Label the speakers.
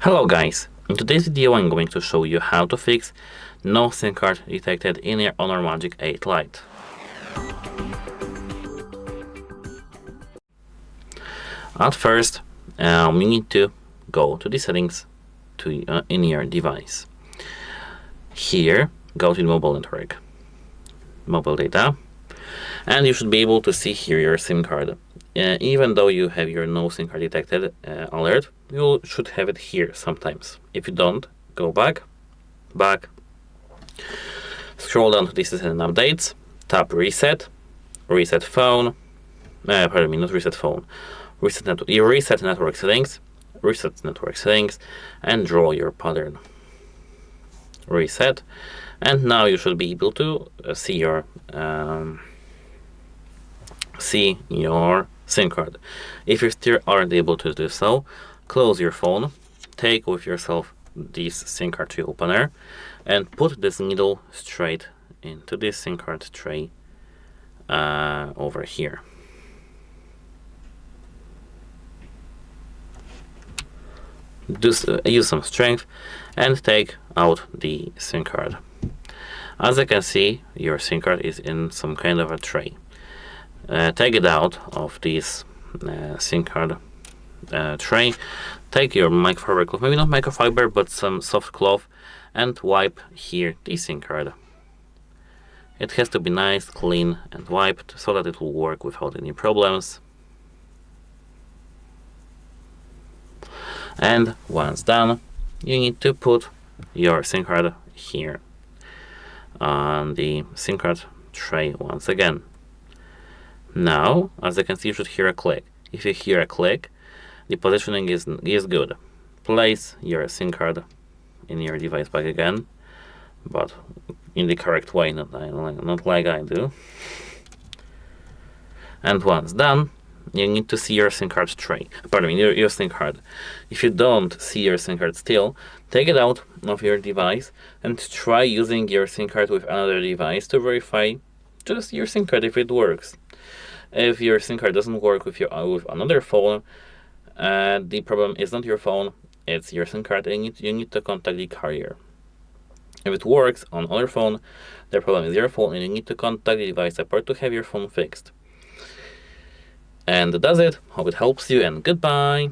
Speaker 1: Hello guys, in today's video I'm going to show you how to fix no SIM card detected in your HONOR Magic8 Lite. At first, you need to go to the settings in your device. Here, go to the mobile network, mobile data, and you should be able to see here your SIM card. Even though you have your no SIM card detected alert, you should have it here sometimes. If you don't, go back, scroll down to the system and updates, tap reset, reset phone, pardon me, not reset phone, reset network settings, and draw your pattern. Reset, and now you should be able to see your SIM card. If you still aren't able to do so, close your phone, take with yourself this SIM card tray opener, and put this needle straight into this SIM card tray over here. Use some strength and take out the SIM card. As you can see, your SIM card is in some kind of a tray. Take it out of this SIM card tray. Take your microfiber cloth, maybe not microfiber, but some soft cloth, and wipe here the SIM card. It has to be nice, clean, and wiped so that it will work without any problems. And once done, you need to put your SIM card here on the SIM card tray once again. Now, as you can see, you should hear a click. If you hear a click, the positioning is good. Place your SIM card in your device back again, but in the correct way, not like I do. And once done, you need to see your SIM card tray. Pardon me, your SIM card. If you don't see your SIM card still, take it out of your device and try using your SIM card with another device to verify just your SIM card if it works. If your SIM card doesn't work with another phone, the problem is not your phone, it's your SIM card, and you need to contact the carrier. If it works on other phone, the problem is your phone, and you need to contact the device support to have your phone fixed. And that's it. Hope it helps you, and goodbye.